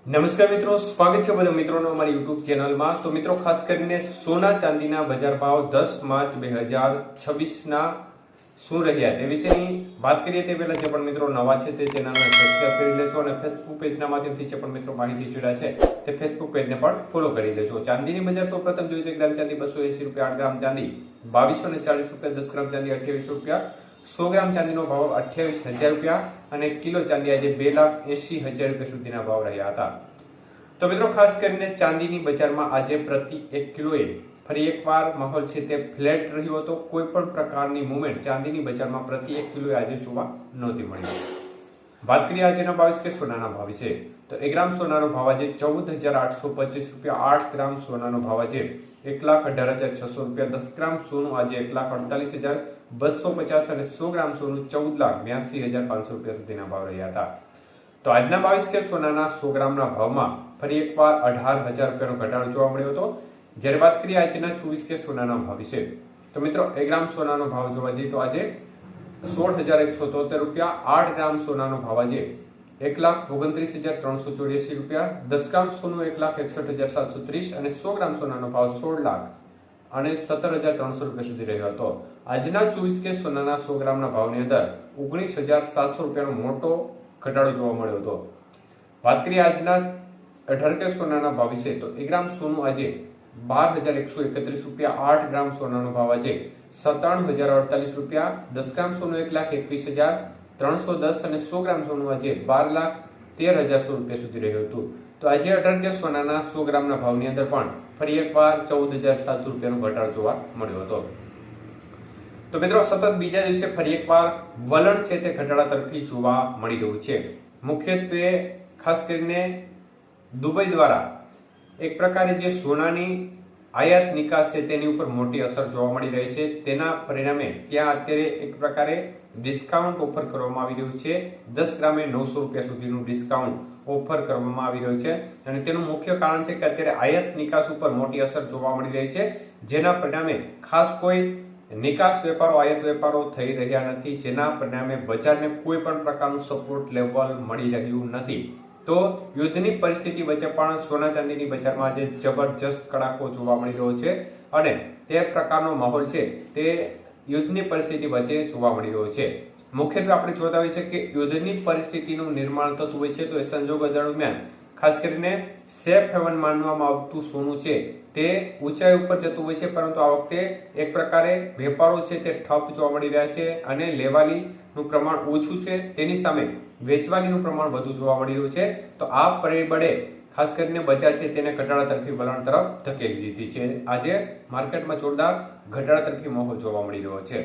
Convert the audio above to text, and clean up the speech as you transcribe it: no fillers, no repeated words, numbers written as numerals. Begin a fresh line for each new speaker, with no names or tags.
નમસ્કાર મિત્રો, સ્વાગત છે બધા મિત્રોનો અમારી યુટ્યુબ ચેનલમાં। તો મિત્રો, ખાસ કરીને સોના ચાંદીના બજાર ભાવ 10 માર્ચ 2026ના શું રહ્યા તે વિશેની વાત કરીએ તે પહેલા જે પણ મિત્રો નવા છે તે ચેનલને સબસ્ક્રાઇબ કરી લેજો અને ફેસબુક પેજના માધ્યમથી જે પણ મિત્રો માહિતી જોડાય છે તે ફેસબુક પેજને પણ ફોલો કરી લેજો। ચાંદીની બજાર સૌપ્રથમ જોઈએ તો ગ્રામ ચાંદી 280 રૂપિયા, 8 ગ્રામ ચાંદી 2240 રૂપિયા, 10 ગ્રામ ચાંદી 28 રૂપિયા, 100 ગ્રામ ચાંદીનો ભાવ 28,000 રૂપિયા અને કિલો ચાંદી આજે 2,80,000 રૂપિયા સુધીના ભાવ રહ્યા હતા। તો મિત્રો, ખાસ કરીને ચાંદીની બજારમાં આજે પ્રતિ 1 કિલોએ ફરી એકવાર માહોલ છે તે ફ્લેટ રહ્યો હતો। કોઈ પણ પ્રકારની મૂવમેન્ટ ચાંદીની બજારમાં પ્રતિ 1 કિલોએ આજે જોવા નહોતી મળી। વાત કરીએ આજના 22 કે સોનાના ભાવ વિશે તો 1 ગ્રામ સોનાનો ભાવ આજે 14,825 રૂપિયા, 8 ગ્રામ સોનાનો ભાવ આજે 1,18,600 રૂપિયા, 10 ગ્રામ સોનું આજે 1,48,250 અને 100 ગ્રામ સોનું 14,82,500 રૂપિયા સુધીના ભાવ રહ્યા હતા। તો આજના 22 કે સોનાના 100 ગ્રામના ભાવમાં ફરી એકવાર 18,000 રૂપિયાનો ઘટાડો જોવા મળ્યો હતો। જ્યારે વાત કરીએ આજના 24 કે સોનાના ભાવ વિશે તો મિત્રો 1 ગ્રામ સોનાનો ભાવ જોવા જઈએ તો આજે 16,173 રૂપિયા, 8 ગ્રામ સોનાનો ભાવ આજે 1,29,384 રૂપિયા, 10 ગ્રામ સોનું 1,61,730 અને 100 ગ્રામ સોનાનો ભાવ 16,17,300 રૂપિયા સુધી રહ્યો હતો। આજના 24 કે સોનાના 100 ગ્રામના ભાવની અંદર 19,700 રૂપિયાનો મોટો ઘટાડો જોવા મળ્યો હતો। વાત કરીએ આજના 18 કે સોનાના ભાવ વિશે તો 1 ગ્રામ સોનું આજે 12,131 રૂપિયા, 8 ગ્રામ સોનાનો ભાવ આજે 97,048 રૂપિયા, 10 ગ્રામ સોનું 1,21,310 અને 100 ગ્રામ સોનું આજે 12,13,100 રૂપિયા સુધી રહ્યું હતું। તો આજે 18 કે સોનાના 100 ગ્રામના ભાવની અંદર પણ ફરી એકવાર 14,700 રૂપિયાનો ઘટાડો જોવા મળ્યો હતો। તો મિત્રો, સતત બીજા દિવસે ફરી એકવાર વલણ છે તે ઘટાડા તરફી જોવા મળી રહ્યું છે। મુખ્યત્વે ખાસ કરીને દુબઈ દ્વારા એક પ્રકારે જે સોનાની આયાત નિકાસ છે તેની ઉપર મોટી અસર જોવા મળી રહી છે। તેના પરિણામે ત્યાં અત્યારે એક પ્રકારે ડિસ્કાઉન્ટ ઓફર કરવામાં આવી રહ્યું છે। 10 ગ્રામે 900 રૂપિયા સુધીનું ડિસ્કાઉન્ટ ઓફર કરવામાં આવી રહ્યું છે અને તેનું મુખ્ય કારણ છે કે અત્યારે આયાત નિકાસ ઉપર મોટી અસર જોવા મળી રહી છે, જેના પરિણામે ખાસ કોઈ નિકાસ વેપારો આયાત વેપારો થઈ રહ્યા નથી, જેના પરિણામે બજારને કોઈ પણ પ્રકારનું સપોર્ટ લેવલ મળી રહ્યું નથી। તો યુદ્ધની પરિસ્થિતિ વચ્ચે પણ સોના ચાંદીની બજારમાં આજે જબરજસ્ત કડાકો જોવા મળી રહ્યો છે અને તે પ્રકારનો માહોલ છે તે યુદ્ધની પરિસ્થિતિ વચ્ચે જોવા મળી રહ્યો છે। મુખ્યત્વે આપણે જોતા હોઈએ છીએ કે યુદ્ધની પરિસ્થિતિનું નિર્માણ થતું હોય છે તો એ સંજોગો દરમિયાન ખાસ કરીને સેફ હેવન માનવામાં આવતું સોનું છે તે ઊંચાઈ ઉપર જતું હોય છે, પરંતુ આ વખતે એક પ્રકારે વેપારો છે તે ઠપ જોવા મળી રહ્યા છે અને લેવાલીનું પ્રમાણ ઓછું છે, તેની સામે વેચવાલીનું પ્રમાણ વધુ જોવા મળી રહ્યું છે। તો આ પરિબળે ખાસ કરીને બજાર છે તેને ઘટાડા તરફી વલણ તરફ ધકેલી દીધી છે। આજે માર્કેટમાં જોરદાર ઘટાડા તરફી માહોલ જોવા મળી રહ્યો છે।